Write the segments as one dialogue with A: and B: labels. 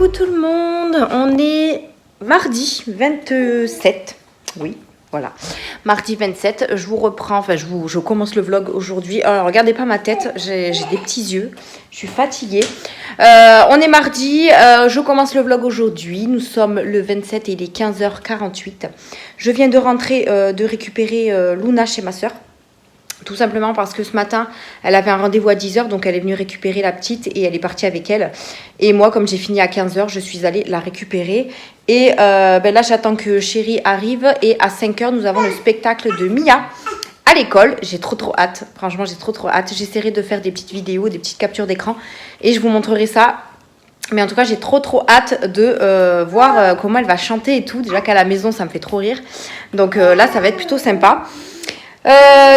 A: Coucou tout le monde, on est mardi 27, oui, voilà, mardi 27, je vous reprends, je commence le vlog aujourd'hui. Alors regardez pas ma tête, j'ai des petits yeux, je suis fatiguée. On est mardi, je commence le vlog aujourd'hui, nous sommes le 27 et il est 15h48. Je viens de rentrer, de récupérer Luna chez ma soeur. Tout simplement parce que ce matin, elle avait un rendez-vous à 10h, donc elle est venue récupérer la petite et elle est partie avec elle. Et moi, comme j'ai fini à 15h, je suis allée la récupérer. Et là, j'attends que Chérie arrive. Et à 5h, nous avons le spectacle de Mia à l'école. J'ai trop hâte. Franchement, j'ai trop hâte. J'essaierai de faire des petites vidéos, des petites captures d'écran. Et je vous montrerai ça. Mais en tout cas, j'ai trop hâte de voir comment elle va chanter et tout. Déjà qu'à la maison, ça me fait trop rire. Donc là, ça va être plutôt sympa.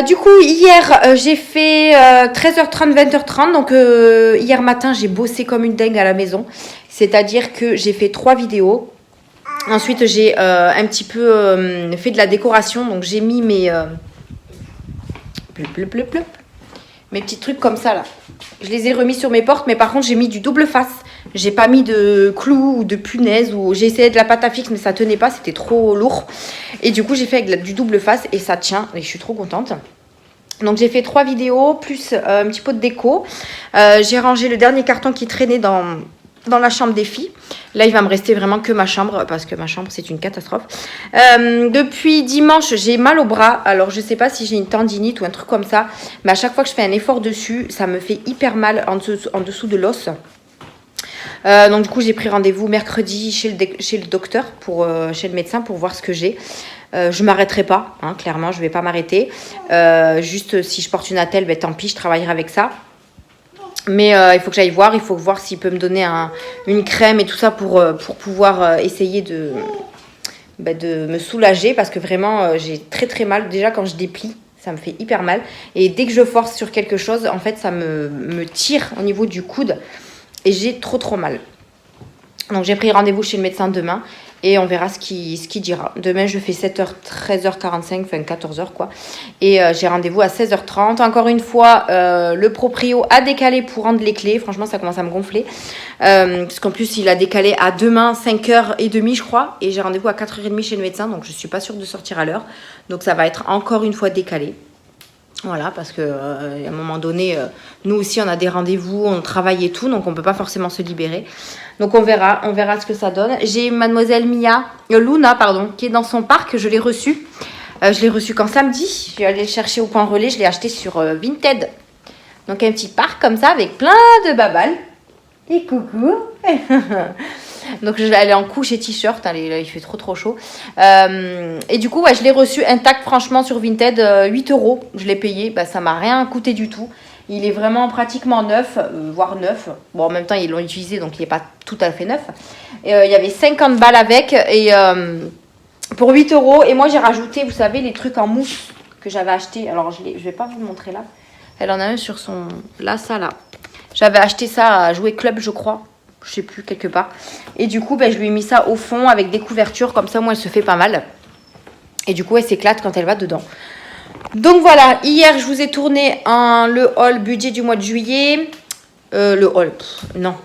A: Du coup, hier, j'ai fait 13h30, 20h30. Donc, hier matin, j'ai bossé comme une dingue à la maison. C'est-à-dire que j'ai fait 3 vidéos. Ensuite, j'ai un petit peu fait de la décoration. Donc, j'ai mis mes... mes petits trucs comme ça, là. Je les ai remis sur mes portes. Mais par contre, j'ai mis du double face. J'ai pas mis de clous ou de punaises. J'ai essayé de la pâte à fixe, mais ça tenait pas. C'était trop lourd. Et du coup, j'ai fait avec du double face et ça tient. Et je suis trop contente. Donc, j'ai fait 3 vidéos plus un petit pot de déco. J'ai rangé le dernier carton qui traînait dans la chambre des filles. Là, il va me rester vraiment que ma chambre parce que ma chambre, c'est une catastrophe. Depuis dimanche, j'ai mal au bras. Alors, je sais pas si j'ai une tendinite ou un truc comme ça. Mais à chaque fois que je fais un effort dessus, ça me fait hyper mal en dessous de l'os. Donc du coup j'ai pris rendez-vous mercredi chez le docteur, chez le médecin pour voir ce que j'ai. Je m'arrêterai pas, hein, clairement je vais pas m'arrêter. Juste si je porte une attelle, ben, tant pis, je travaillerai avec ça. Mais il faut que j'aille voir, il faut voir s'il peut me donner une crème et tout ça pour pouvoir essayer de me soulager parce que vraiment j'ai très mal. Déjà quand je déplie, ça me fait hyper mal. Et dès que je force sur quelque chose, en fait ça me tire au niveau du coude. Et j'ai trop mal. Donc j'ai pris rendez-vous chez le médecin demain. Et on verra ce qu'il dira. Demain je fais 7h, 13h45, enfin 14h quoi. Et j'ai rendez-vous à 16h30. Encore une fois, le proprio a décalé pour rendre les clés. Franchement ça commence à me gonfler. Parce qu'en plus il a décalé à demain 5h30 je crois. Et j'ai rendez-vous à 4h30 chez le médecin. Donc je suis pas sûre de sortir à l'heure. Donc ça va être encore une fois décalé. Voilà, parce qu'à un moment donné, nous aussi, on a des rendez-vous, on travaille et tout, donc on ne peut pas forcément se libérer. Donc on verra ce que ça donne. J'ai mademoiselle Luna, qui est dans son parc, je l'ai reçue. Je l'ai reçue quand samedi, je suis allée le chercher au point relais, je l'ai acheté sur Vinted. Donc un petit parc comme ça, avec plein de babales. Et coucou. Donc je l'ai allée en couche et t-shirt, il fait trop chaud. Et du coup, je l'ai reçu intact franchement sur Vinted, 8€. Je l'ai payé, ça m'a rien coûté du tout. Il est vraiment pratiquement neuf, voire neuf. Bon, en même temps, ils l'ont utilisé, donc il n'est pas tout à fait neuf. Il y avait 50 balles avec, et pour 8€. Et moi, j'ai rajouté, vous savez, les trucs en mousse que j'avais acheté. Alors, je vais pas vous le montrer là. Elle en a un sur son... Là, ça, là. J'avais acheté ça à Jouet Club, je crois. Je sais plus, quelque part. Et du coup, je lui ai mis ça au fond avec des couvertures. Comme ça, moi, elle se fait pas mal. Et du coup, elle s'éclate quand elle va dedans. Donc voilà, hier, je vous ai tourné le haul budget du mois de juillet.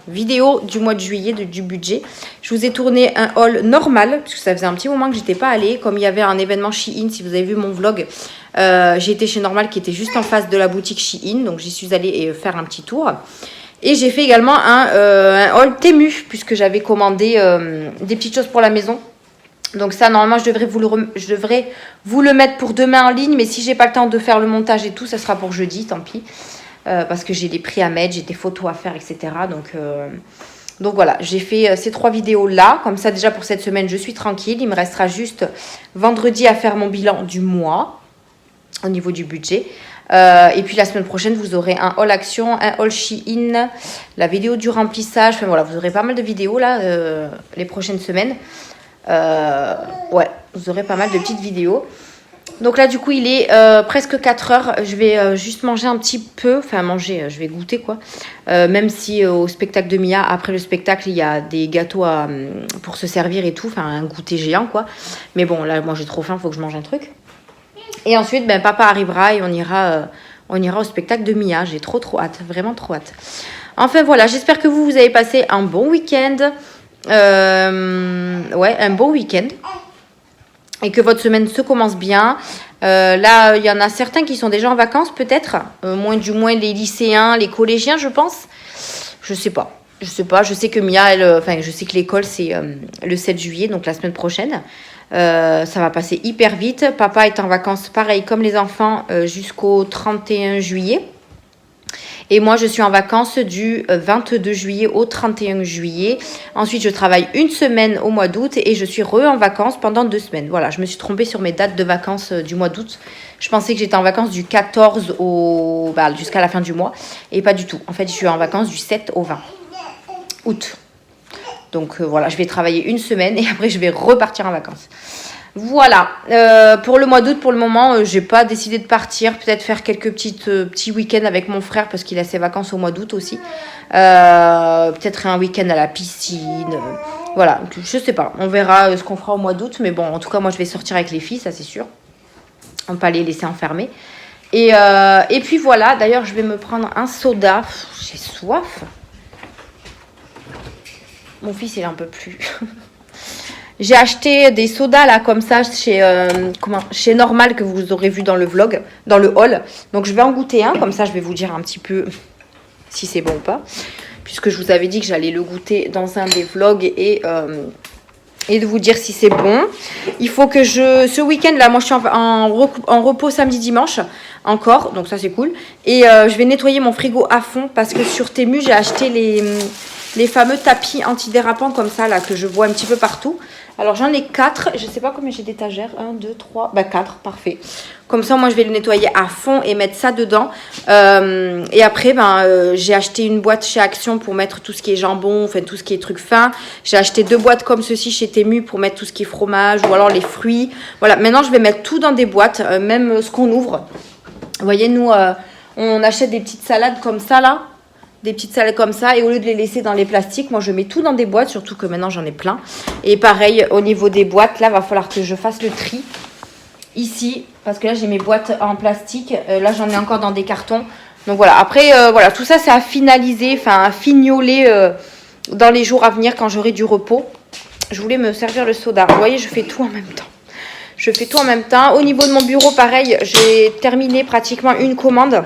A: Vidéo du mois de juillet, du budget. Je vous ai tourné un haul normal, parce que ça faisait un petit moment que j'étais pas allée. Comme il y avait un événement Shein, si vous avez vu mon vlog, j'ai été chez Normal qui était juste en face de la boutique Shein. Donc j'y suis allée faire un petit tour. Et j'ai fait également un haul Temu, puisque j'avais commandé des petites choses pour la maison. Donc ça, normalement, je devrais vous le mettre pour demain en ligne. Mais si j'ai pas le temps de faire le montage et tout, ça sera pour jeudi, tant pis. Parce que j'ai des prix à mettre, j'ai des photos à faire, etc. Donc voilà, j'ai fait ces 3 vidéos-là. Comme ça, déjà pour cette semaine, je suis tranquille. Il me restera juste vendredi à faire mon bilan du mois au niveau du budget. Et puis la semaine prochaine, vous aurez un haul action, un haul Shein, la vidéo du remplissage. Enfin voilà, vous aurez pas mal de vidéos là les prochaines semaines. Vous aurez pas mal de petites vidéos. Donc là, du coup, il est presque 4h. Je vais juste manger un petit peu. Enfin, je vais goûter quoi. Même si au spectacle de Mia, après le spectacle, il y a des gâteaux pour se servir et tout. Enfin, un goûter géant quoi. Mais bon, là, moi j'ai trop faim, il faut que je mange un truc. Et ensuite, papa arrivera et on ira au spectacle de Mia. J'ai trop hâte, vraiment trop hâte. Enfin voilà, j'espère que vous avez passé un bon week-end. Ouais, un bon week-end. Et que votre semaine se commence bien. Là, il y en a certains qui sont déjà en vacances, peut-être. Du moins les lycéens, les collégiens, je pense. Je sais pas. Je sais que Mia, je sais que l'école, c'est le 7 juillet, donc la semaine prochaine. Ça va passer hyper vite. Papa est en vacances, pareil, comme les enfants, jusqu'au 31 juillet. Et moi, je suis en vacances du 22 juillet au 31 juillet. Ensuite, je travaille une semaine au mois d'août et je suis en vacances pendant 2 semaines. Voilà, je me suis trompée sur mes dates de vacances du mois d'août. Je pensais que j'étais en vacances du 14 jusqu'à la fin du mois. Et pas du tout. En fait, je suis en vacances du 7 au 20 août. Donc voilà, je vais travailler une semaine et après, je vais repartir en vacances. Voilà, pour le mois d'août, pour le moment, j'ai pas décidé de partir. Peut-être faire quelques petits week-ends avec mon frère parce qu'il a ses vacances au mois d'août aussi. Peut-être un week-end à la piscine. Voilà, je sais pas. On verra ce qu'on fera au mois d'août. Mais bon, en tout cas, moi, je vais sortir avec les filles, ça c'est sûr. On peut pas les laisser enfermer. Et puis voilà, d'ailleurs, je vais me prendre un soda. J'ai soif. Mon fils, il en peut plus. J'ai acheté des sodas là comme ça chez Normal que vous aurez vu dans le vlog, dans le haul. Donc je vais en goûter un, comme ça je vais vous dire un petit peu si c'est bon ou pas. Puisque je vous avais dit que j'allais le goûter dans un des vlogs et de vous dire si c'est bon. Il faut que ce week-end là, moi je suis en repos samedi dimanche encore, donc ça c'est cool. Et je vais nettoyer mon frigo à fond parce que sur Temu j'ai acheté les fameux tapis antidérapants comme ça là que je vois un petit peu partout. Alors j'en ai 4, je sais pas combien j'ai d'étagères, 1, 2, 3, 4, parfait. Comme ça moi je vais le nettoyer à fond et mettre ça dedans. Et après j'ai acheté une boîte chez Action pour mettre tout ce qui est jambon, enfin tout ce qui est trucs fins. J'ai acheté 2 boîtes comme ceci chez Temu pour mettre tout ce qui est fromage ou alors les fruits. Voilà, maintenant je vais mettre tout dans des boîtes, même ce qu'on ouvre. Vous voyez, nous on achète des petites salades comme ça là. Des petites salades comme ça et au lieu de les laisser dans les plastiques, moi je mets tout dans des boîtes, surtout que maintenant j'en ai plein. Et pareil au niveau des boîtes, là va falloir que je fasse le tri ici parce que là j'ai mes boîtes en plastique, là j'en ai encore dans des cartons. Donc voilà, après voilà, tout ça c'est à finaliser, à fignoler dans les jours à venir quand j'aurai du repos. Je voulais me servir le soda. Vous voyez, je fais tout en même temps. Au niveau de mon bureau, pareil, j'ai terminé pratiquement une commande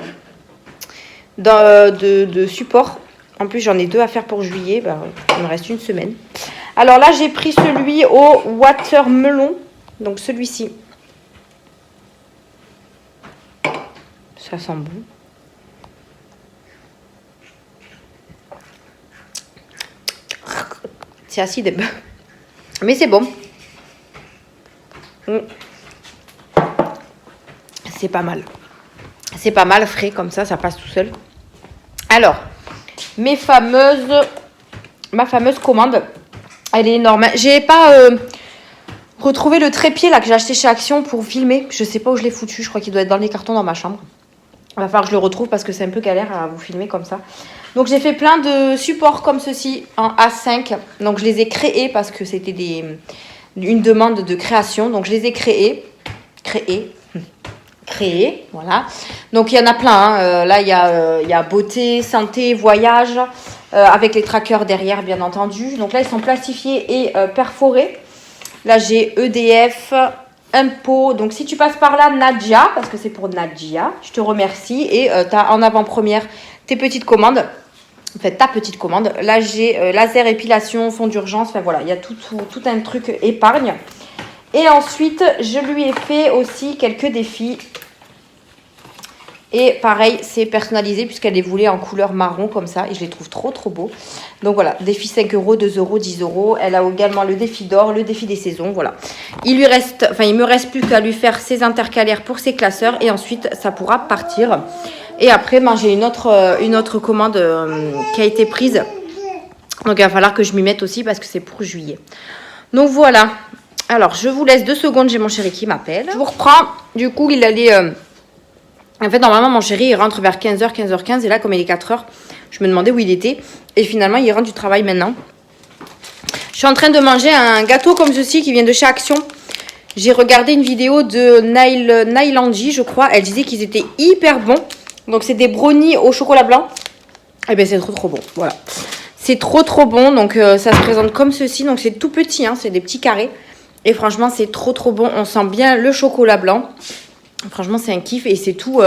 A: de support. En plus j'en ai 2 à faire pour juillet, il me reste une semaine. Alors là j'ai pris celui au watermelon, donc celui-ci, ça sent bon. C'est acide mais c'est bon. C'est pas mal frais comme ça passe tout seul. Alors, ma fameuse commande, elle est énorme. J'ai pas retrouvé le trépied là que j'ai acheté chez Action pour filmer. Je sais pas où je l'ai foutu. Je crois qu'il doit être dans les cartons dans ma chambre. Il va falloir que je le retrouve parce que c'est un peu galère à vous filmer comme ça. Donc j'ai fait plein de supports comme ceci en A5. Donc je les ai créés parce que c'était une demande de création. Donc je les ai créés, voilà. Donc il y en a plein. Là il y a beauté, santé, voyage, avec les trackers derrière bien entendu. Donc là ils sont plastifiés et perforés. Là j'ai EDF, impôt. Donc si tu passes par là, Nadia, parce que c'est pour Nadia, je te remercie. Et tu as en avant-première tes petites commandes. En fait, ta petite commande. Là j'ai laser épilation, fond d'urgence. Enfin voilà, il y a tout un truc épargne. Et ensuite, je lui ai fait aussi quelques défis. Et pareil, c'est personnalisé puisqu'elle les voulait en couleur marron comme ça. Et je les trouve trop beaux. Donc voilà, défi 5 €, 2 €, 10 €. Elle a également le défi d'or, le défi des saisons. Voilà. Il me reste plus qu'à lui faire ses intercalaires pour ses classeurs. Et ensuite, ça pourra partir. Et après, j'ai une autre commande qui a été prise. Donc il va falloir que je m'y mette aussi parce que c'est pour juillet. Donc voilà. Alors, je vous laisse 2 secondes, j'ai mon chéri qui m'appelle. Je vous reprends. Du coup, il allait... En fait, normalement, mon chéri, il rentre vers 15h, 15h15. Et là, comme il est 4h, je me demandais où il était. Et finalement, il rentre du travail maintenant. Je suis en train de manger un gâteau comme ceci qui vient de chez Action. J'ai regardé une vidéo de Nailanji, je crois. Elle disait qu'ils étaient hyper bons. Donc, c'est des brownies au chocolat blanc. Et bien, c'est trop bon. Voilà. C'est trop bon. Donc ça se présente comme ceci. Donc c'est tout petit, hein, c'est des petits carrés. Et franchement, c'est trop bon. On sent bien le chocolat blanc. Franchement, c'est un kiff. Et c'est tout,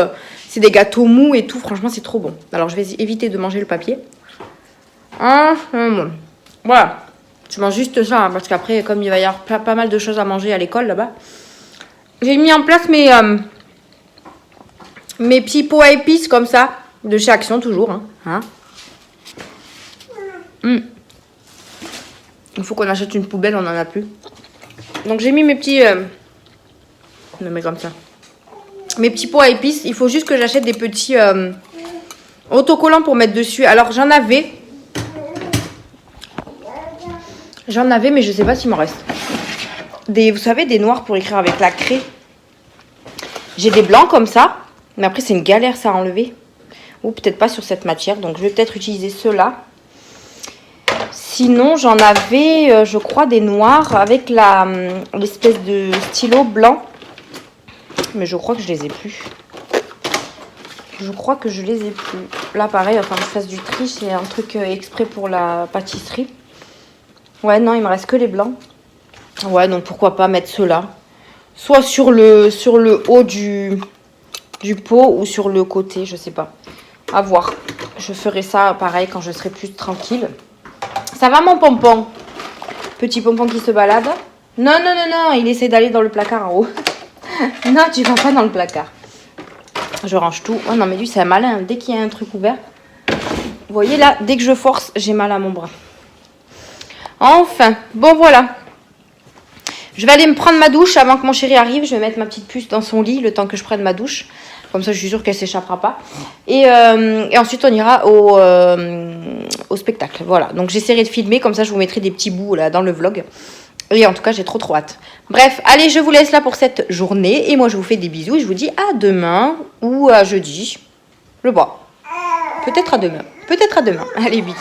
A: c'est des gâteaux mous et tout. Franchement, c'est trop bon. Alors, je vais éviter de manger le papier. Voilà. Je mange juste ça, hein, parce qu'après, comme il va y avoir pas mal de choses à manger à l'école là-bas, j'ai mis en place mes petits pots à épices comme ça, de chez Action toujours. Hein. Il faut qu'on achète une poubelle, on n'en a plus. Donc j'ai mis mes petits... je me mets comme ça. Mes petits pots à épices. Il faut juste que j'achète des petits autocollants pour mettre dessus. Alors j'en avais. Mais je sais pas s'il m'en reste. Vous savez, des noirs pour écrire avec la craie. J'ai des blancs comme ça. Mais après, c'est une galère ça à enlever. Ou peut-être pas sur cette matière. Donc je vais peut-être utiliser ceux-là. Sinon, j'en avais, je crois, des noirs avec l'espèce de stylo blanc. Mais je crois que je les ai plus. Là, pareil, enfin, je fasse du tri. C'est un truc exprès pour la pâtisserie. Ouais, non, il me reste que les blancs. Ouais, donc pourquoi pas mettre ceux-là. Soit sur le haut du pot ou sur le côté, je sais pas. À voir. Je ferai ça pareil quand je serai plus tranquille. Ça va mon pompon? Petit pompon qui se balade. Non, il essaie d'aller dans le placard en haut. Non, tu vas pas dans le placard. Je range tout. Oh non, mais lui, c'est un malin. Dès qu'il y a un truc ouvert. Vous voyez là, dès que je force, j'ai mal à mon bras. Enfin, bon voilà. Je vais aller me prendre ma douche avant que mon chéri arrive. Je vais mettre ma petite puce dans son lit le temps que je prenne ma douche. Comme ça, je suis sûre qu'elle ne s'échappera pas. Et ensuite, on ira au spectacle. Voilà. Donc, j'essaierai de filmer. Comme ça, je vous mettrai des petits bouts là dans le vlog. Et en tout cas, j'ai trop hâte. Bref, allez, je vous laisse là pour cette journée. Et moi, je vous fais des bisous. Et je vous dis à demain ou à jeudi. Je vois. Peut-être à demain. Allez, bisous.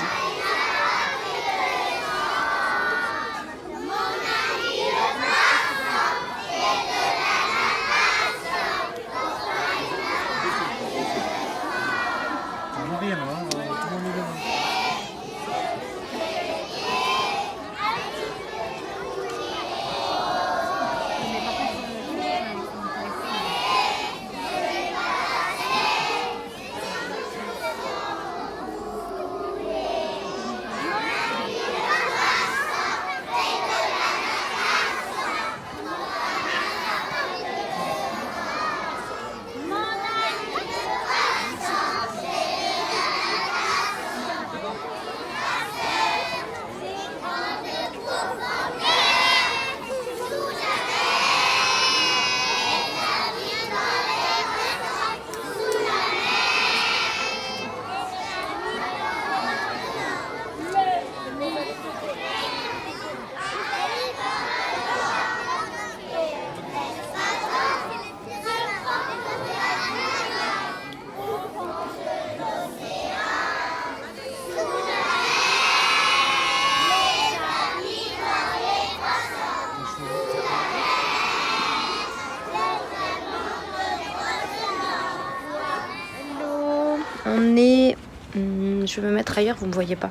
A: On est... je vais me mettre ailleurs, vous ne me voyez pas.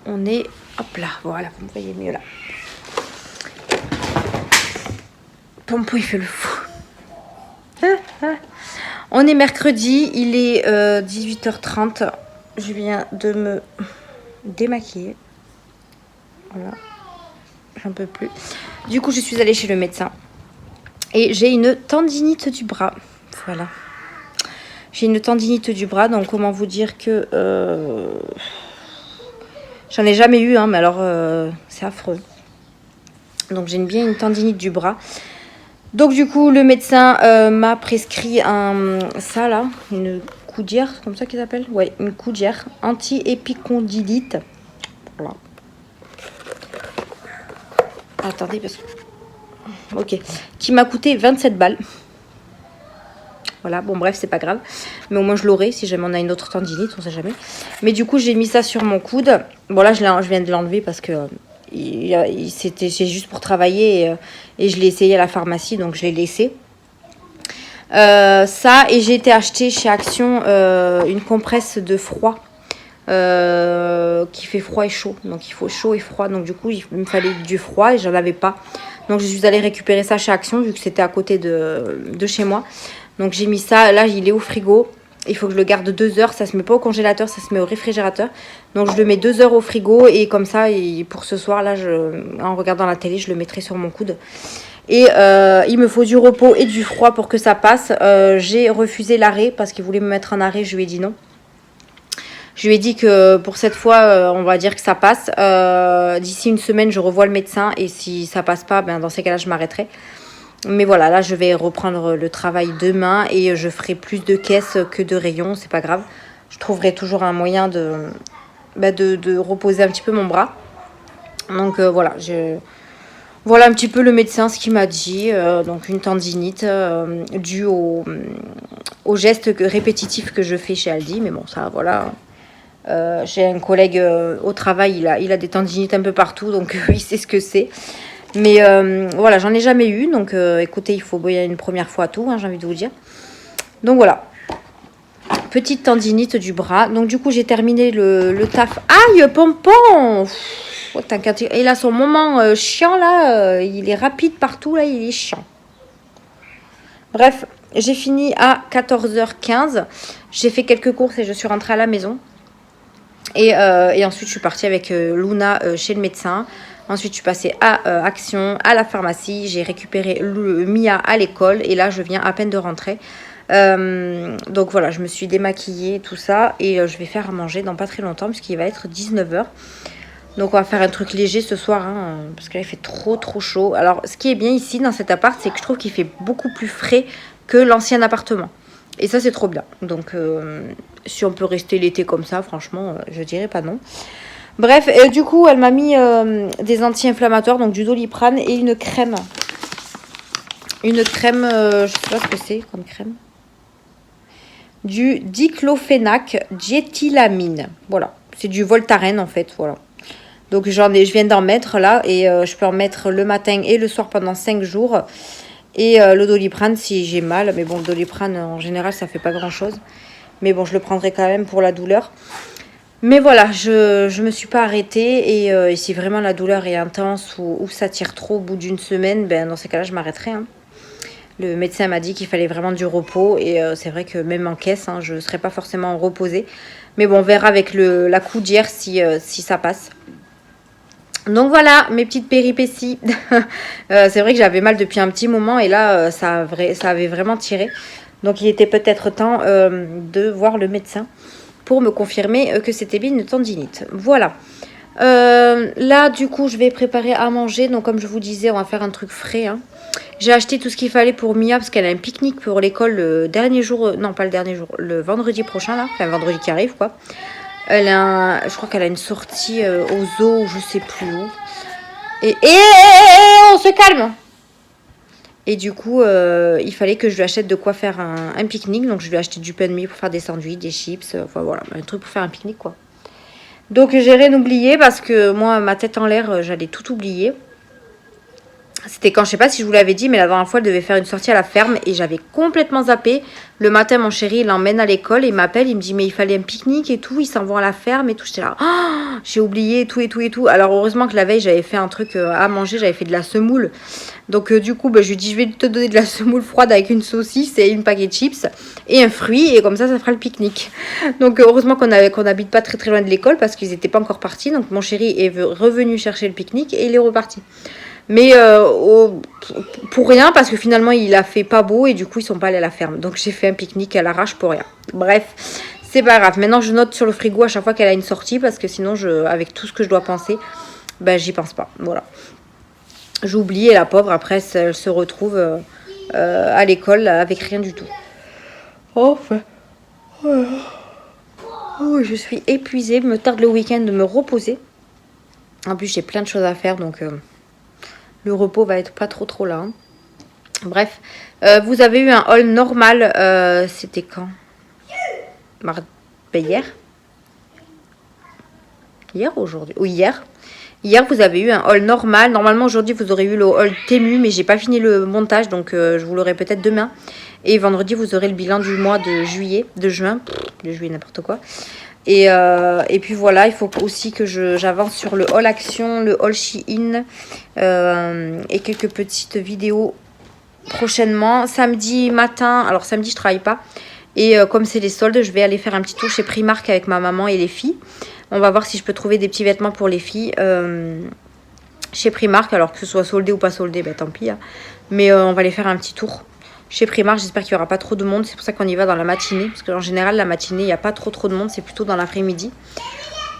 A: On est... Hop là, voilà, vous me voyez mieux là. Pompon, il fait le fou. On est mercredi, il est 18h30. Je viens de me démaquiller. Voilà. J'en peux plus. Du coup, je suis allée chez le médecin. Et j'ai une tendinite du bras. Voilà. J'ai une tendinite du bras, donc comment vous dire que... j'en ai jamais eu, hein, mais alors c'est affreux. Donc j'ai bien une tendinite du bras. Donc du coup, le médecin m'a prescrit ça là, une coudière, comme ça qu'ils appellent. Ouais, une coudière anti-épicondylite. Voilà. Attendez, parce que... Ok. Qui m'a coûté 27 balles. Voilà, bon bref, c'est pas grave. Mais au moins je l'aurai si jamais on a une autre tendinite, on sait jamais. Mais du coup, j'ai mis ça sur mon coude. Bon là, je viens de l'enlever parce que c'est juste pour travailler et je l'ai essayé à la pharmacie, donc je l'ai laissé. Ça, et j'ai été acheter chez Action une compresse de froid qui fait froid et chaud. Donc il faut chaud et froid. Donc du coup, il me fallait du froid et j'en avais pas. Donc je suis allée récupérer ça chez Action vu que c'était à côté de chez moi. Donc j'ai mis ça. Là, il est au frigo. Il faut que je le garde 2 heures. Ça se met pas au congélateur, ça se met au réfrigérateur. Donc je le mets 2 heures au frigo. Et comme ça, pour ce soir, là, en regardant la télé, je le mettrai sur mon coude. Et il me faut du repos et du froid pour que ça passe. J'ai refusé l'arrêt parce qu'il voulait me mettre en arrêt. Je lui ai dit non. Je lui ai dit que pour cette fois, on va dire que ça passe. D'ici une semaine, je revois le médecin. Et si ça passe pas, ben dans ces cas-là, je m'arrêterai. Mais voilà, là, je vais reprendre le travail demain. Et je ferai plus de caisses que de rayons. C'est pas grave. Je trouverai toujours un moyen de reposer un petit peu mon bras. Donc voilà, voilà un petit peu le médecin, ce qu'il m'a dit. Donc une tendinite due au geste répétitif que je fais chez Aldi. Mais bon, ça, voilà. J'ai un collègue au travail, il a des tendinites un peu partout, donc il sait ce que c'est. Mais voilà, j'en ai jamais eu, donc écoutez, il faut y aller une première fois à tout, hein, j'ai envie de vous dire. Donc voilà, petite tendinite du bras. Donc du coup, j'ai terminé le taf. Aïe, pompon! Oh, il a son moment chiant là, il est rapide partout là, il est chiant. Bref, j'ai fini à 14h15. J'ai fait quelques courses et je suis rentrée à la maison. Et ensuite, je suis partie avec Luna chez le médecin. Ensuite, je suis passée à Action, à la pharmacie. J'ai récupéré Mia à l'école. Et là, je viens à peine de rentrer. Donc voilà, je me suis démaquillée, tout ça. Et je vais faire à manger dans pas très longtemps, puisqu'il va être 19h. Donc on va faire un truc léger ce soir, hein, parce qu'il fait trop chaud. Alors, ce qui est bien ici, dans cet appart, c'est que je trouve qu'il fait beaucoup plus frais que l'ancien appartement. Et ça, c'est trop bien. Donc, si on peut rester l'été comme ça, franchement, je dirais pas non. Bref, du coup, elle m'a mis des anti-inflammatoires, donc du Doliprane et une crème. Une crème, je sais pas ce que c'est comme crème. Du diclofénac diéthylamine. Voilà, c'est du Voltaren en fait, voilà. Donc, je viens d'en mettre là et je peux en mettre le matin et le soir pendant 5 jours. Et le Doliprane si j'ai mal. Mais bon, le Doliprane, en général, ça fait pas grand-chose. Mais bon, je le prendrai quand même pour la douleur. Mais voilà, je me suis pas arrêtée. Et si vraiment la douleur est intense ou ça tire trop au bout d'une semaine, ben, dans ces cas-là, je m'arrêterai. Hein. Le médecin m'a dit qu'il fallait vraiment du repos. Et c'est vrai que même en caisse, hein, je ne serai pas forcément reposée. Mais bon, on verra avec la coudière si ça passe. Donc voilà, mes petites péripéties. C'est vrai que j'avais mal depuis un petit moment et là, ça avait vraiment tiré. Donc il était peut-être temps de voir le médecin pour me confirmer que c'était bien une tendinite. Voilà. Là, du coup, je vais préparer à manger. Donc comme je vous disais, on va faire un truc frais. Hein. J'ai acheté tout ce qu'il fallait pour Mia parce qu'elle a un pique-nique pour l'école le dernier jour. Non, pas le dernier jour, le vendredi prochain là. Enfin, vendredi qui arrive quoi. Je crois qu'elle a une sortie au zoo ou je sais plus où. Et on se calme. Et du coup, il fallait que je lui achète de quoi faire un pique-nique. Donc, je lui ai acheté du pain de mie pour faire des sandwichs, des chips. Enfin, voilà, un truc pour faire un pique-nique, quoi. Donc, j'ai rien oublié parce que moi, ma tête en l'air, j'allais tout oublier. C'était quand, je sais pas si je vous l'avais dit, mais la dernière fois, elle devait faire une sortie à la ferme et j'avais complètement zappé. Le matin, mon chéri, il l'emmène à l'école et il m'appelle, il me dit, mais il fallait un pique-nique et tout, ils s'en vont à la ferme et tout. J'étais là, oh, j'ai oublié tout et tout et tout. Alors, heureusement que la veille, j'avais fait un truc à manger, j'avais fait de la semoule. Donc, du coup, je lui dis, je vais te donner de la semoule froide avec une saucisse et une paquet de chips et un fruit et comme ça fera le pique-nique. Donc, heureusement qu'on n'habite pas très très loin de l'école parce qu'ils n'étaient pas encore partis. Donc, mon chéri est revenu chercher le pique-nique et il est reparti. Mais pour rien parce que finalement il a fait pas beau et du coup ils sont pas allés à la ferme. Donc j'ai fait un pique-nique à l'arrache pour rien. Bref, c'est pas grave. Maintenant je note sur le frigo à chaque fois qu'elle a une sortie parce que sinon avec tout ce que je dois penser, ben j'y pense pas. Voilà. J'oublie et la pauvre après elle se retrouve à l'école avec rien du tout. Enfin. Oh, je suis épuisée, me tarde le week-end de me reposer. En plus j'ai plein de choses à faire donc le repos va être pas trop là. Hein. Bref, vous avez eu un haul normal. C'était quand hier. Hier ou aujourd'hui? Oui, hier. Hier, vous avez eu un haul normal. Normalement, aujourd'hui, vous aurez eu le haul Temu, mais j'ai pas fini le montage, donc je vous l'aurai peut-être demain. Et vendredi, vous aurez le bilan du mois de juin, n'importe quoi. Et puis voilà, il faut aussi que j'avance sur le haul Action, le haul Shein et quelques petites vidéos prochainement. Samedi matin, alors samedi je travaille pas. Et comme c'est les soldes, je vais aller faire un petit tour chez Primark avec ma maman et les filles. On va voir si je peux trouver des petits vêtements pour les filles chez Primark. Alors que ce soit soldé ou pas soldé, bah, tant pis. Hein. Mais on va aller faire un petit tour chez Primark. J'espère qu'il n'y aura pas trop de monde. C'est pour ça qu'on y va dans la matinée. Parce qu'en général, la matinée, il n'y a pas trop de monde. C'est plutôt dans l'après-midi.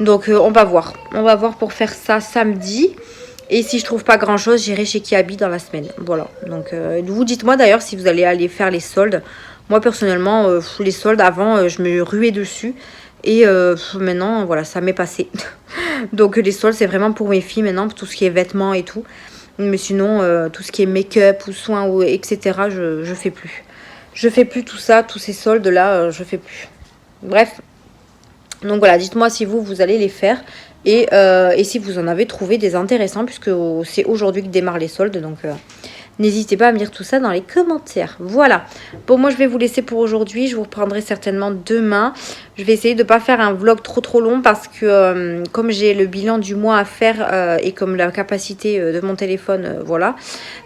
A: Donc on va voir. On va voir pour faire ça samedi. Et si je trouve pas grand chose, j'irai chez Kiabi dans la semaine. Voilà. Donc vous dites-moi d'ailleurs si vous allez aller faire les soldes. Moi personnellement, les soldes avant, je me ruais dessus. Et maintenant, voilà, ça m'est passé. Donc les soldes, c'est vraiment pour mes filles maintenant, pour tout ce qui est vêtements et tout. Mais sinon, tout ce qui est make-up ou soins, ou, etc., je fais plus. Je fais plus tout ça, tous ces soldes-là, je fais plus. Bref. Donc voilà, dites-moi si vous allez les faire. Et si vous en avez trouvé des intéressants, puisque c'est aujourd'hui que démarrent les soldes. Donc n'hésitez pas à me dire tout ça dans les commentaires. Voilà. Bon, moi je vais vous laisser pour aujourd'hui. Je vous reprendrai certainement demain. Je vais essayer de ne pas faire un vlog trop long parce que comme j'ai le bilan du mois à faire et comme la capacité de mon téléphone, voilà.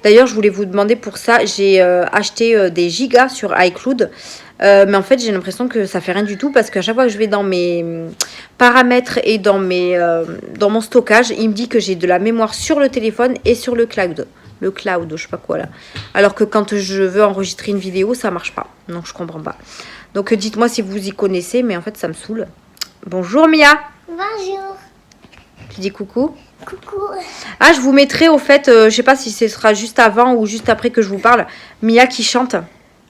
A: D'ailleurs, je voulais vous demander pour ça, j'ai acheté des gigas sur iCloud. Mais en fait, j'ai l'impression que ça fait rien du tout parce qu'à chaque fois que je vais dans mes paramètres et dans mon stockage, il me dit que j'ai de la mémoire sur le téléphone et sur le cloud. Le cloud, je sais pas quoi là. Alors que quand je veux enregistrer une vidéo, ça marche pas. Donc je comprends pas. Donc dites-moi si vous y connaissez, mais en fait ça me saoule. Bonjour Mia.
B: Bonjour.
A: Tu dis coucou.
B: Coucou.
A: Ah, je vous mettrai au fait, je sais pas si ce sera juste avant ou juste après que je vous parle, Mia qui chante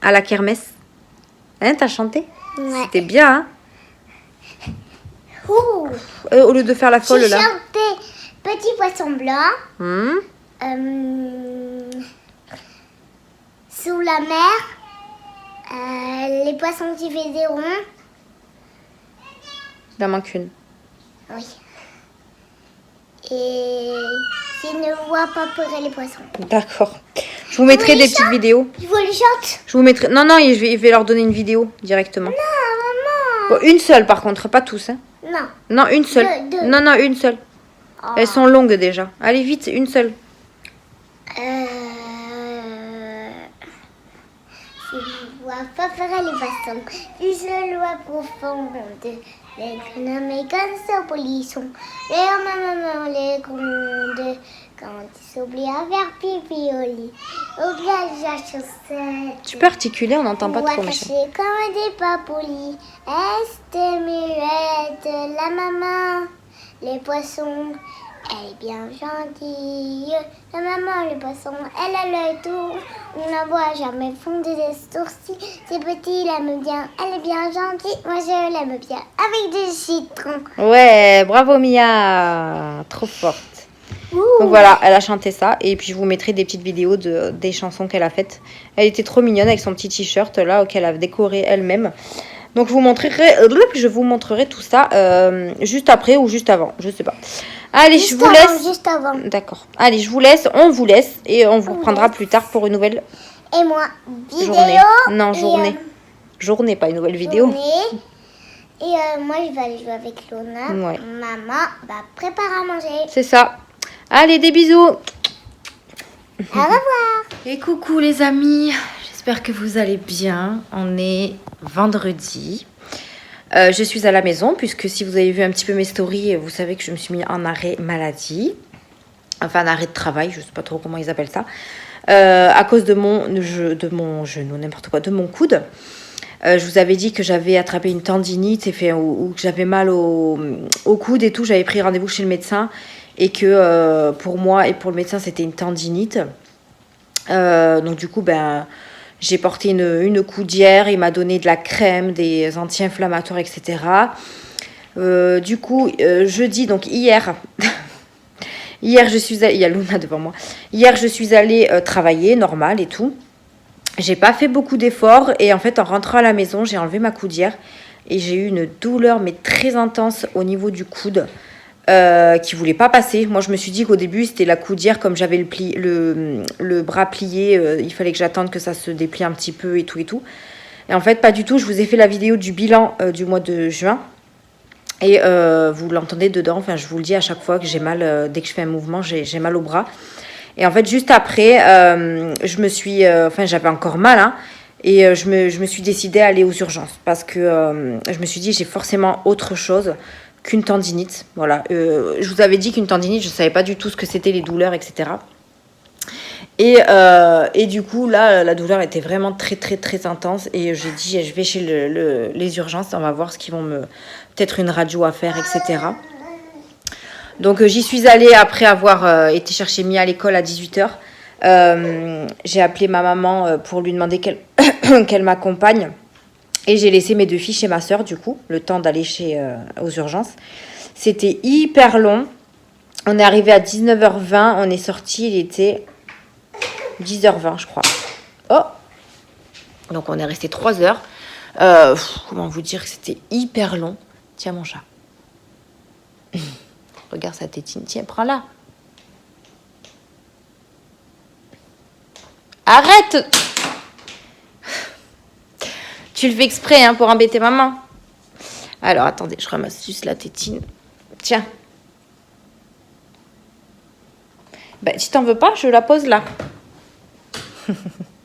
A: à la kermesse. Hein, t'as chanté?
B: Ouais.
A: C'était bien, hein?
B: Ouh.
A: Au lieu de faire la folle
B: J'ai
A: là.
B: chanté Petit poisson blanc. Sous la mer. Les poissons qui faisaient des ronds.
A: Il en manque une.
B: Oui. Et s'ils ne voient pas pleurer les poissons.
A: D'accord. Je vous mettrai des petites vidéos.
B: Je vous les chante.
A: Je vous mettrai. Non, non, je vais leur donner une vidéo directement.
B: Non, maman.
A: Bon, une seule par contre, pas tous. Hein.
B: Non.
A: Non, une seule.
B: Deux.
A: Non, non, une seule.
B: Oh.
A: Elles sont longues déjà. Allez vite, une seule.
B: Je ne vois pas pleurer les poissons. Si je vois profonde. Les grenouilles comme ça polisson. Les maman les grondes. Quand ils s'oublient à faire pipi au lit. Oublie la chaussette.
A: Tu peux articuler, on n'entend pas
B: Ou
A: trop,
B: attaché
A: Michel.
B: comme des papolis. Est muette, la maman. Les poissons, elle est bien gentille. La maman, les poissons, elle a l'œil tour. On la voit jamais fonder des sourcils. C'est petit, il aime bien. Elle est bien gentille. Moi, je l'aime bien. Avec du citron.
A: Ouais, bravo Mia. Trop forte.
B: Ouh.
A: Donc voilà, elle a chanté ça. Et puis je vous mettrai des petites vidéos des chansons qu'elle a faites. Elle était trop mignonne avec son petit t-shirt là, qu'elle a décoré elle-même. Donc je vous montrerai tout ça juste après ou juste avant. Je sais pas. Allez,
B: Juste
A: je vous
B: avant,
A: laisse.
B: Juste avant.
A: D'accord. Allez, je vous laisse. On vous laisse. Et on vous reprendra plus tard pour une nouvelle
B: Et moi, vidéo.
A: journée. Non,
B: et,
A: journée. Journée, pas une nouvelle vidéo.
B: journée. Et moi, je vais aller jouer avec Lona.
A: Ouais.
B: Maman va préparer à manger.
A: C'est ça. Allez, des bisous.
B: Au revoir.
A: Et coucou les amis, j'espère que vous allez bien. On est vendredi. Je suis à la maison puisque si vous avez vu un petit peu mes stories, vous savez que je me suis mis en arrêt maladie. Enfin, en arrêt de travail, je ne sais pas trop comment ils appellent ça. À cause de mon genou, n'importe quoi, de mon coude. Je vous avais dit que j'avais attrapé une tendinite ou que j'avais mal au coude et tout. J'avais pris rendez-vous chez le médecin. Et que pour moi et pour le médecin, c'était une tendinite. Donc du coup, j'ai porté une coudière. Il m'a donné de la crème, des anti-inflammatoires, etc. Du coup, jeudi, donc hier... hier, je suis allée... Il y a Luna devant moi. Hier, je suis allée travailler, normal et tout. J'ai pas fait beaucoup d'efforts. Et en fait, en rentrant à la maison, j'ai enlevé ma coudière. Et j'ai eu une douleur, mais très intense au niveau du coude. Qui voulait pas passer. Moi, je me suis dit qu'au début, c'était la coudière, comme j'avais le bras plié, il fallait que j'attende que ça se déplie un petit peu et tout et tout. Et en fait, pas du tout. Je vous ai fait la vidéo du bilan du mois de juin. Et vous l'entendez dedans, enfin je vous le dis à chaque fois que j'ai mal, dès que je fais un mouvement, j'ai mal au bras. Et en fait, juste après, je me suis... enfin, j'avais encore mal, hein, et je me suis décidée à aller aux urgences. Parce que je me suis dit, j'ai forcément autre chose qu'une tendinite. Voilà. Je vous avais dit qu'une tendinite, je ne savais pas du tout ce que c'était, les douleurs, etc. Et du coup, là, la douleur était vraiment très, très, très intense. Et j'ai dit, je vais chez les urgences, on va voir ce qu'ils vont me... Peut-être une radio à faire, etc. Donc, j'y suis allée après avoir été chercher Mia à l'école à 18h. J'ai appelé ma maman pour lui demander qu'elle m'accompagne. Et j'ai laissé mes 2 filles chez ma soeur, du coup, le temps d'aller aux urgences. C'était hyper long. On est arrivé à 19h20. On est sorti, il était 10h20, je crois. Oh! Donc, on est resté 3 heures. Comment vous dire que c'était hyper long. Tiens, mon chat. Regarde sa tétine. Tiens, prends-la. Arrête! Tu le fais exprès, hein, pour embêter maman. Alors, attendez, je ramasse juste la tétine. Tiens. Ben, si t'en veux pas, je la pose là.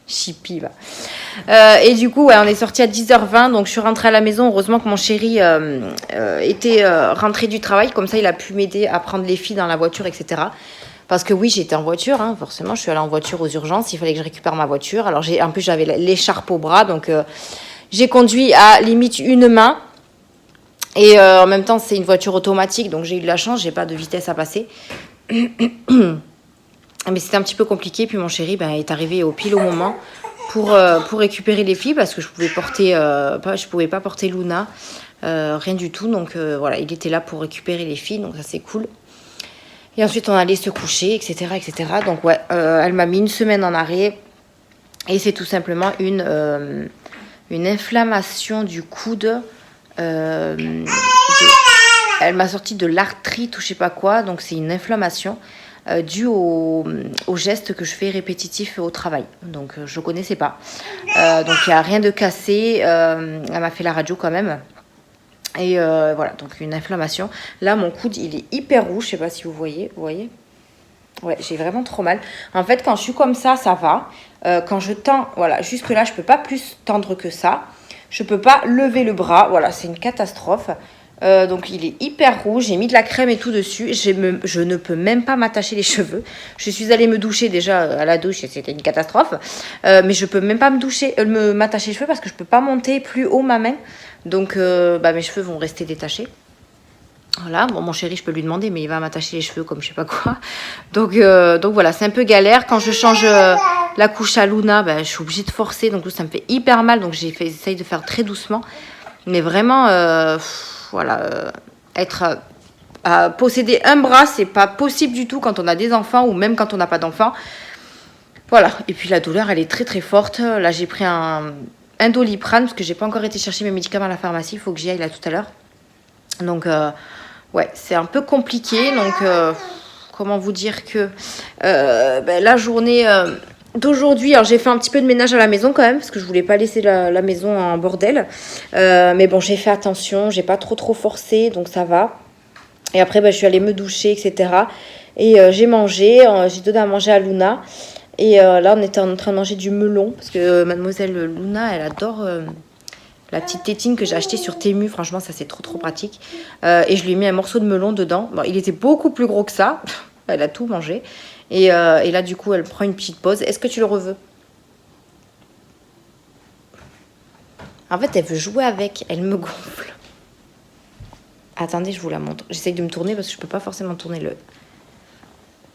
A: Chippy, va. Et du coup, ouais, on est sorti à 10h20, donc je suis rentrée à la maison. Heureusement que mon chéri était rentré du travail, comme ça il a pu m'aider à prendre les filles dans la voiture, etc. Parce que oui, j'étais en voiture, hein, forcément, je suis allée en voiture aux urgences, il fallait que je récupère ma voiture. Alors en plus, j'avais l'écharpe au bras, donc j'ai conduit à limite une main. Et en même temps, c'est une voiture automatique, donc j'ai eu de la chance, j'ai pas de vitesse à passer. Mais c'était un petit peu compliqué, puis mon chéri est arrivé au pile au moment pour récupérer les filles, parce que je pouvais pas porter Luna, rien du tout. Donc voilà, il était là pour récupérer les filles, donc ça c'est cool. Et ensuite on allait se coucher, etc. etc. Donc ouais, elle m'a mis une semaine en arrêt, et c'est tout simplement une inflammation du coude. Elle m'a sorti de l'arthrite ou je sais pas quoi, donc c'est une inflammation dû au geste que je fais répétitif au travail. Donc, je ne connaissais pas. Donc, il n'y a rien de cassé. Elle m'a fait la radio quand même. Et voilà, donc une inflammation. Là, mon coude, il est hyper rouge. Je ne sais pas si vous voyez. Vous voyez ? Ouais, j'ai vraiment trop mal. En fait, quand je suis comme ça va. Quand je tends, voilà, jusque-là, je ne peux pas plus tendre que ça. Je ne peux pas lever le bras. Voilà, c'est une catastrophe. Donc il est hyper rouge, j'ai mis de la crème et tout dessus, je ne peux même pas m'attacher les cheveux. Je suis allée me doucher déjà à la douche, c'était une catastrophe, mais je peux même pas m'attacher les cheveux parce que je peux pas monter plus haut ma main, donc mes cheveux vont rester détachés. Voilà, bon, mon chéri, je peux lui demander, mais il va m'attacher les cheveux comme je sais pas quoi. Donc voilà, c'est un peu galère. Quand je change la couche à Luna, je suis obligée de forcer, donc ça me fait hyper mal, donc j'essaye de faire très doucement, mais vraiment... Voilà, posséder un bras, c'est pas possible du tout quand on a des enfants ou même quand on n'a pas d'enfants. Voilà, et puis la douleur, elle est très très forte. Là, j'ai pris un Doliprane parce que j'ai pas encore été chercher mes médicaments à la pharmacie. Il faut que j'y aille là tout à l'heure. Donc, ouais, c'est un peu compliqué. Donc, comment vous dire que la journée... d'aujourd'hui, alors j'ai fait un petit peu de ménage à la maison quand même parce que je voulais pas laisser la maison en bordel, mais bon, j'ai fait attention, j'ai pas trop forcé, donc ça va. Et après je suis allée me doucher, etc. Et j'ai mangé, j'ai donné à manger à Luna, et là on était en train de manger du melon parce que mademoiselle Luna, elle adore la petite tétine que j'ai achetée sur Temu. Franchement, ça c'est trop pratique, et je lui ai mis un morceau de melon dedans. Bon, il était beaucoup plus gros que ça. Elle a tout mangé. Et là, du coup, elle prend une petite pause. Est-ce que tu le reveux ? En fait, elle veut jouer avec. Elle me gonfle. Attendez, je vous la montre. J'essaye de me tourner parce que je peux pas forcément tourner le...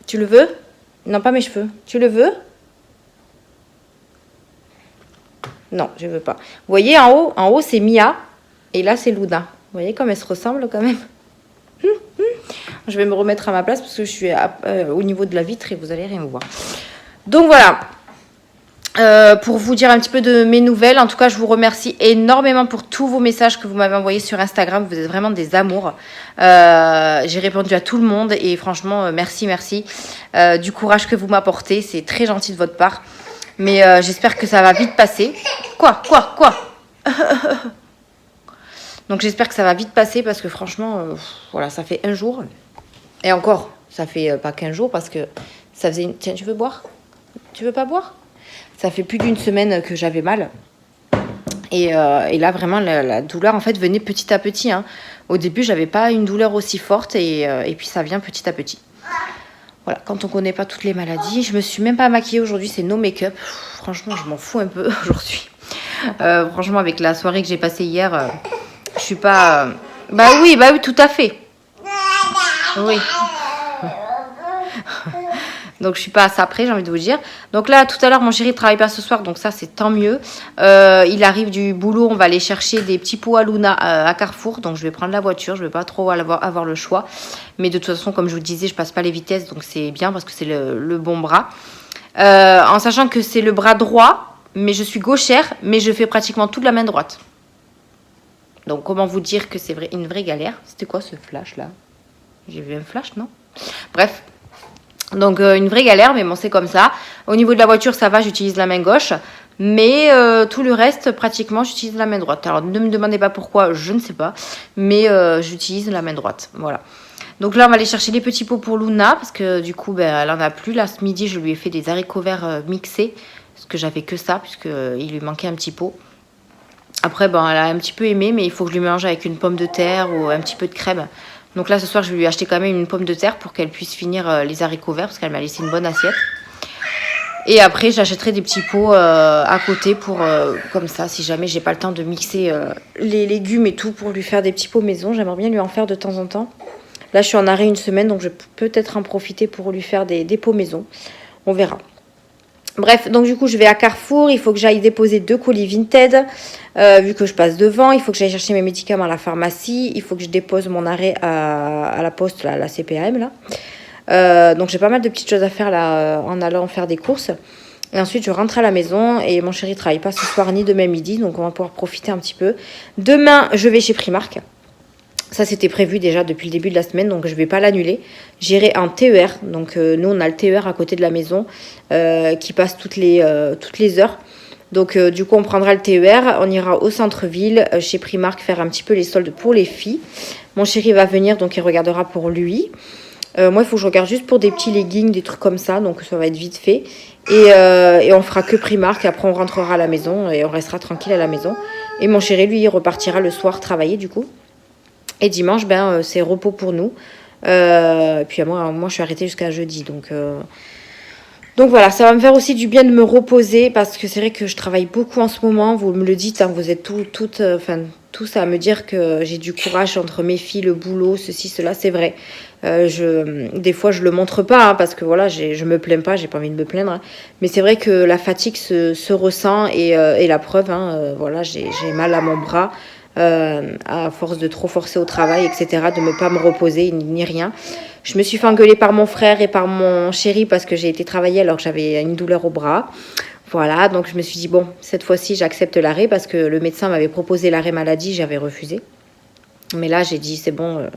A: Tu le veux ? Non, pas mes cheveux. Tu le veux ? Non, je veux pas. Vous voyez, en haut, c'est Mia. Et là, c'est Luna. Vous voyez comme elles se ressemblent quand même ? Je vais me remettre à ma place parce que je suis au niveau de la vitre et vous allez rien voir. Donc voilà, pour vous dire un petit peu de mes nouvelles. En tout cas, je vous remercie énormément pour tous vos messages que vous m'avez envoyés sur Instagram. Vous êtes vraiment des amours. J'ai répondu à tout le monde et franchement, merci du courage que vous m'apportez. C'est très gentil de votre part. Mais j'espère que ça va vite passer. Quoi Donc j'espère que ça va vite passer parce que franchement, voilà, ça fait un jour. Et encore, ça fait pas 15 jours parce que ça faisait... Tiens, tu veux boire? Tu veux pas boire? Ça fait plus d'une semaine que j'avais mal. Et là, vraiment, la douleur, en fait, venait petit à petit. Hein. Au début, j'avais pas une douleur aussi forte et puis ça vient petit à petit. Voilà, quand on connaît pas toutes les maladies. Je me suis même pas maquillée aujourd'hui, c'est no make-up. Franchement, je m'en fous un peu aujourd'hui. Franchement, avec la soirée que j'ai passée hier, je suis pas... Bah oui, tout à fait. Oui. Donc je suis pas à ça près, j'ai envie de vous dire. Donc là, tout à l'heure, mon chéri ne travaille pas ce soir, donc ça, c'est tant mieux. Il arrive du boulot, on va aller chercher des petits pots à Luna à Carrefour. Donc je vais prendre la voiture, je ne vais pas trop avoir le choix. Mais de toute façon, comme je vous le disais, je passe pas les vitesses, donc c'est bien parce que c'est le bon bras. En sachant que c'est le bras droit, mais je suis gauchère, mais je fais pratiquement toute la main droite. Donc comment vous dire que c'est une vraie galère. C'était quoi ce flash là? J'ai vu un flash, non? Bref. Donc une vraie galère, mais bon, c'est comme ça. Au niveau de la voiture, ça va, j'utilise la main gauche. Mais tout le reste, pratiquement, j'utilise la main droite. Alors ne me demandez pas pourquoi, je ne sais pas. Mais j'utilise la main droite, voilà. Donc là, on va aller chercher les petits pots pour Luna. Parce que du coup, elle en a plus. Là, ce midi, je lui ai fait des haricots verts mixés. Parce que j'avais que ça, puisqu'il lui manquait un petit pot. Après, elle a un petit peu aimé, mais il faut que je lui mange avec une pomme de terre ou un petit peu de crème. Donc là, ce soir, je vais lui acheter quand même une pomme de terre pour qu'elle puisse finir les haricots verts parce qu'elle m'a laissé une bonne assiette. Et après, j'achèterai des petits pots à côté pour, comme ça, si jamais j'ai pas le temps de mixer les légumes et tout pour lui faire des petits pots maison. J'aimerais bien lui en faire de temps en temps. Là, je suis en arrêt une semaine, donc je peux peut-être en profiter pour lui faire des pots maison. On verra. Bref, donc du coup, je vais à Carrefour. Il faut que j'aille déposer 2 colis Vinted. Vu que je passe devant, il faut que j'aille chercher mes médicaments à la pharmacie. Il faut que je dépose mon arrêt à la poste, là, à la CPAM. Là. Donc j'ai pas mal de petites choses à faire là, en allant faire des courses. Et ensuite, je rentre à la maison. Et mon chéri ne travaille pas ce soir ni demain midi. Donc on va pouvoir profiter un petit peu. Demain, je vais chez Primark. Ça, c'était prévu déjà depuis le début de la semaine, donc je ne vais pas l'annuler. J'irai en TER. Donc, nous, on a le TER à côté de la maison qui passe toutes les heures. Donc, du coup, on prendra le TER. On ira au centre-ville, chez Primark, faire un petit peu les soldes pour les filles. Mon chéri va venir, donc il regardera pour lui. Moi, il faut que je regarde juste pour des petits leggings, des trucs comme ça. Donc, ça va être vite fait. Et on fera que Primark. Après, on rentrera à la maison et on restera tranquille à la maison. Et mon chéri, lui, il repartira le soir travailler, du coup. Et dimanche, c'est repos pour nous. Puis moi, je suis arrêtée jusqu'à jeudi. Donc voilà, ça va me faire aussi du bien de me reposer parce que c'est vrai que je travaille beaucoup en ce moment. Vous me le dites, hein, vous êtes tous à me dire que j'ai du courage entre mes filles, le boulot, ceci, cela. C'est vrai. Des fois, je le montre pas hein, parce que voilà, je me plains pas, j'ai pas envie de me plaindre. Hein. Mais c'est vrai que la fatigue se ressent et la preuve, hein, voilà, j'ai mal à mon bras. À force de trop forcer au travail, etc., de ne pas me reposer ni rien. Je me suis fait engueuler par mon frère et par mon chéri parce que j'ai été travailler alors que j'avais une douleur au bras. Voilà, donc je me suis dit, bon, cette fois-ci, j'accepte l'arrêt parce que le médecin m'avait proposé l'arrêt maladie, j'avais refusé. Mais là, j'ai dit, c'est bon,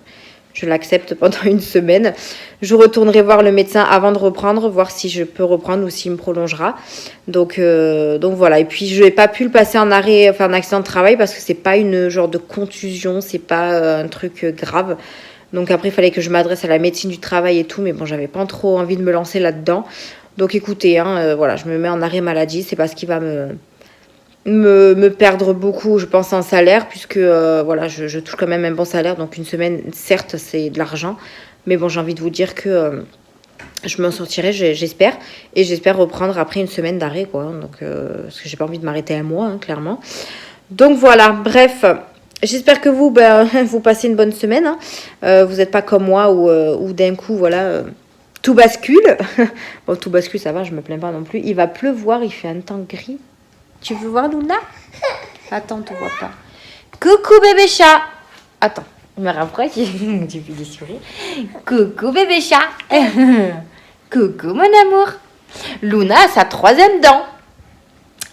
A: je l'accepte pendant une semaine. Je retournerai voir le médecin avant de reprendre, voir si je peux reprendre ou s'il me prolongera. Donc voilà. Et puis je n'ai pas pu le passer en arrêt, enfin en accident de travail parce que c'est pas une genre de contusion, c'est pas un truc grave. Donc après il fallait que je m'adresse à la médecine du travail et tout, mais bon j'avais pas trop envie de me lancer là-dedans. Donc écoutez, hein, voilà, je me mets en arrêt maladie, c'est parce qu'il va me perdre beaucoup, je pense, en salaire, puisque voilà, je touche quand même un bon salaire. Donc une semaine, certes, c'est de l'argent. Mais bon, j'ai envie de vous dire que je m'en sortirai, j'espère. Et j'espère reprendre après une semaine d'arrêt, quoi. Donc, parce que j'ai pas envie de m'arrêter un mois, hein, clairement. Donc voilà, bref. J'espère que vous, vous passez une bonne semaine. Hein. Vous n'êtes pas comme moi où d'un coup, voilà... tout bascule. Bon, tout bascule, ça va, je me plains pas non plus. Il va pleuvoir, il fait un temps gris. Tu veux voir Luna? Attends, tu vois pas. Coucou bébé chat. Attends, je me rapproche. Tu fais des sourires. Coucou bébé chat. Coucou mon amour. Luna a sa 3e dent.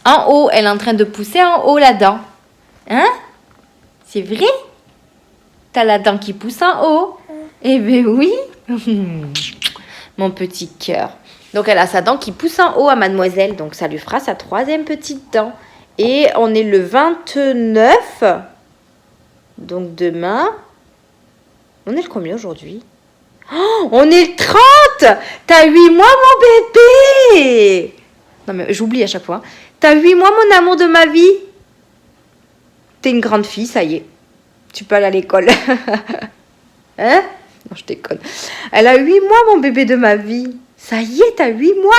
A: En haut, elle est en train de pousser en haut la dent. Hein? C'est vrai? T'as la dent qui pousse en haut? Eh ben oui. Mon petit cœur. Donc, elle a sa dent qui pousse en haut à mademoiselle. Donc, ça lui fera sa 3e petite dent. Et on est le 29. Donc demain, on est le combien aujourd'hui? Oh, on est le 30. T'as 8 mois, mon bébé. Non, mais j'oublie à chaque fois. T'as 8 mois, mon amour de ma vie. T'es une grande fille, ça y est. Tu peux aller à l'école. Hein? Non, je déconne. Elle a 8 mois, mon bébé de ma vie. Ça y est, t'as 8 mois.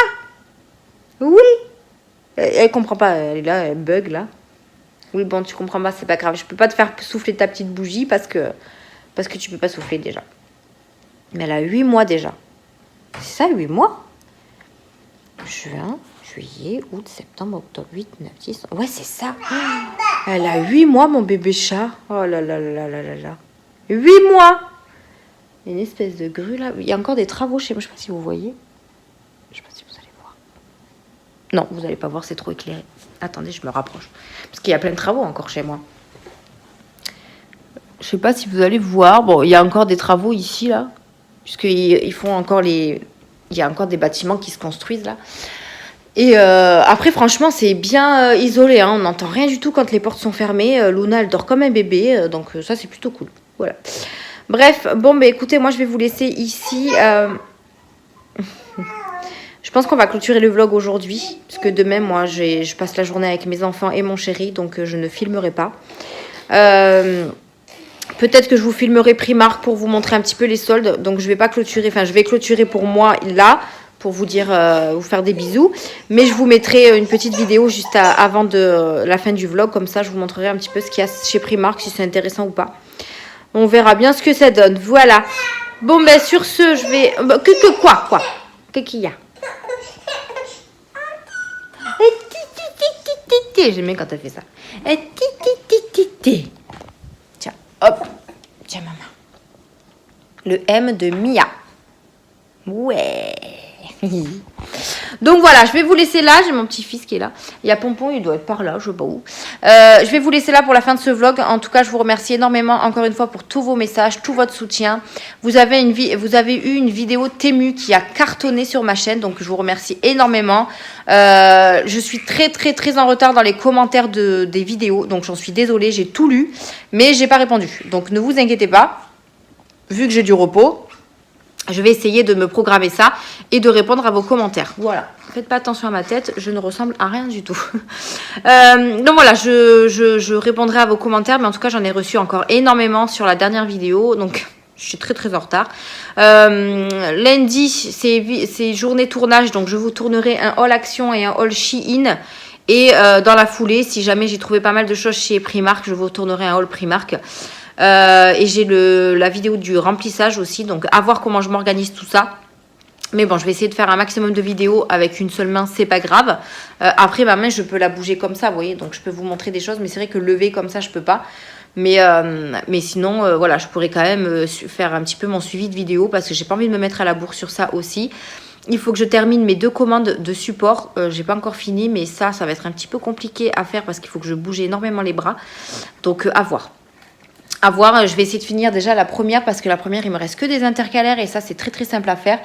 A: Oui. Elle comprend pas. Elle est là, elle bug, là. Oui, bon, tu comprends pas, c'est pas grave. Je peux pas te faire souffler ta petite bougie parce que tu peux pas souffler déjà. Mais elle a 8 mois déjà. C'est ça, 8 mois? Juin, juillet, août, septembre, octobre, 8, 9, 10... Ouais, c'est ça. Elle a 8 mois, mon bébé chat. Oh là là là là là là. 8 mois. Une espèce de grue, là. Il y a encore des travaux chez moi. Je sais pas si vous voyez. Je sais pas si vous allez voir. Non, vous allez pas voir, c'est trop éclairé. Attendez, je me rapproche. Parce qu'il y a plein de travaux encore chez moi. Je sais pas si vous allez voir. Bon, il y a encore des travaux ici, là. Puisqu'ils font encore les... Il y a encore des bâtiments qui se construisent, là. Et après, franchement, c'est bien isolé. Hein. On n'entend rien du tout quand les portes sont fermées. Luna, elle dort comme un bébé. Donc ça, c'est plutôt cool. Voilà. Bref, bon, bah, écoutez, moi, je vais vous laisser ici. Je pense qu'on va clôturer le vlog aujourd'hui. Parce que demain, moi, je passe la journée avec mes enfants et mon chéri. Donc, je ne filmerai pas. Peut-être que je vous filmerai Primark pour vous montrer un petit peu les soldes. Donc, je vais pas clôturer. Enfin, je vais clôturer pour moi, là. Pour vous dire, vous faire des bisous. Mais je vous mettrai une petite vidéo juste avant de la fin du vlog. Comme ça, je vous montrerai un petit peu ce qu'il y a chez Primark, si c'est intéressant ou pas. On verra bien ce que ça donne. Voilà. Bon, ben sur ce, je vais... Quoi Qu'est-ce qu'il y a? J'aime bien quand elle fait ça. Tiens, hop. Tiens, maman. Le M de Mia. Ouais. Donc voilà, je vais vous laisser là. J'ai mon petit-fils qui est là. Il y a Pompon, il doit être par là, je sais pas où. Je vais vous laisser là pour la fin de ce vlog. En tout cas, je vous remercie énormément encore une fois pour tous vos messages, tout votre soutien. Vous avez eu une vidéo Temu qui a cartonné sur ma chaîne, donc je vous remercie énormément. Je suis très en retard dans les commentaires des vidéos, donc j'en suis désolée, j'ai tout lu, mais j'ai pas répondu. Donc ne vous inquiétez pas, vu que j'ai du repos. Je vais essayer de me programmer ça et de répondre à vos commentaires. Voilà. Faites pas attention à ma tête, je ne ressemble à rien du tout. Donc voilà, je répondrai à vos commentaires, mais en tout cas, j'en ai reçu encore énormément sur la dernière vidéo. Donc, je suis très en retard. Lundi, c'est journée tournage, donc je vous tournerai un haul action et un haul Shein. Et dans la foulée, si jamais j'ai trouvé pas mal de choses chez Primark, je vous tournerai un haul Primark. Et j'ai la vidéo du remplissage aussi, donc à voir comment je m'organise tout ça. Mais bon, je vais essayer de faire un maximum de vidéos avec une seule main, c'est pas grave. Après, ma main, je peux la bouger comme ça, vous voyez, donc je peux vous montrer des choses, mais c'est vrai que lever comme ça, je peux pas. Mais sinon, voilà, je pourrais quand même faire un petit peu mon suivi de vidéo parce que j'ai pas envie de me mettre à la bourre sur ça aussi. Il faut que je termine mes 2 commandes de support. J'ai pas encore fini, mais ça va être un petit peu compliqué à faire parce qu'il faut que je bouge énormément les bras. Donc, à voir. À voir, je vais essayer de finir déjà la première parce que la première, il me reste que des intercalaires et ça, c'est très simple à faire.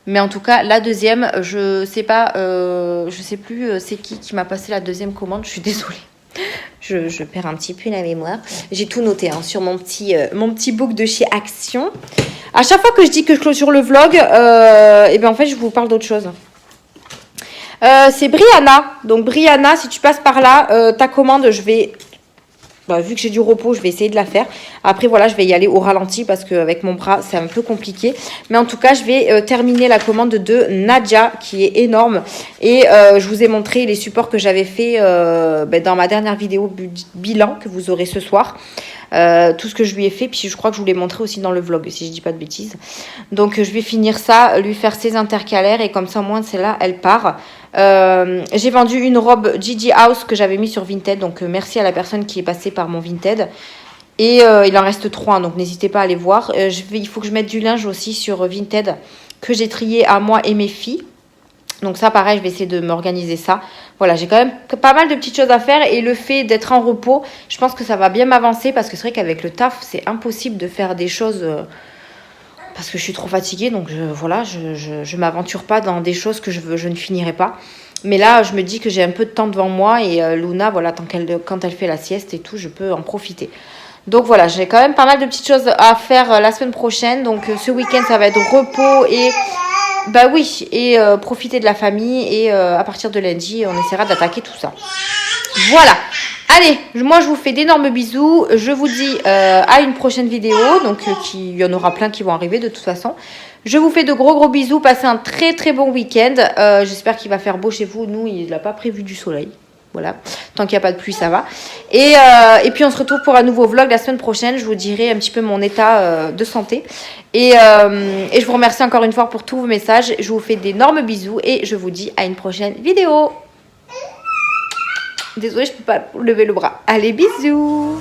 A: Mais en tout cas, la deuxième, je sais pas, je sais plus c'est qui m'a passé la deuxième commande. Je suis désolée. Je perds un petit peu la mémoire. J'ai tout noté hein, sur mon petit book de chez Action. À chaque fois que je dis que je clôture le vlog, et bien en fait, je vous parle d'autre chose. C'est Brianna. Donc Brianna, si tu passes par là, ta commande, je vais... vu que j'ai du repos, je vais essayer de la faire. Après, voilà, je vais y aller au ralenti parce qu'avec mon bras, c'est un peu compliqué. Mais en tout cas, je vais terminer la commande de Nadia qui est énorme. Et je vous ai montré les supports que j'avais fait dans ma dernière vidéo bilan que vous aurez ce soir. Tout ce que je lui ai fait. Puis je crois que je vous l'ai montré aussi dans le vlog, si je dis pas de bêtises. Donc, je vais finir ça, lui faire ses intercalaires. Et comme ça, au moins, celle-là, elle part. J'ai vendu une robe Gigi House que j'avais mis sur Vinted, donc merci à la personne qui est passée par mon Vinted. Et il en reste 3, donc n'hésitez pas à aller voir. Il faut que je mette du linge aussi sur Vinted que j'ai trié à moi et mes filles. Donc ça pareil, je vais essayer de m'organiser ça. Voilà, j'ai quand même pas mal de petites choses à faire et le fait d'être en repos, je pense que ça va bien m'avancer parce que c'est vrai qu'avec le taf, c'est impossible de faire des choses... parce que je suis trop fatiguée, donc je m'aventure pas dans des choses que je ne finirai pas. Mais là, je me dis que j'ai un peu de temps devant moi et Luna, voilà, quand elle fait la sieste et tout, je peux en profiter. Donc voilà, j'ai quand même pas mal de petites choses à faire la semaine prochaine. Donc ce week-end, ça va être repos et bah oui, et profiter de la famille. Et à partir de lundi, on essaiera d'attaquer tout ça. Voilà. Allez, moi je vous fais d'énormes bisous. Je vous dis à une prochaine vidéo. Donc il y en aura plein qui vont arriver de toute façon. Je vous fais de gros bisous. Passez un très très bon week-end. J'espère qu'il va faire beau chez vous. Nous, il n'a pas prévu du soleil. Voilà, tant qu'il n'y a pas de pluie, ça va. Et puis on se retrouve pour un nouveau vlog la semaine prochaine. Je vous dirai un petit peu mon état de santé. Et je vous remercie encore une fois pour tous vos messages. Je vous fais d'énormes bisous et je vous dis à une prochaine vidéo. Désolée, je ne peux pas lever le bras. Allez, bisous.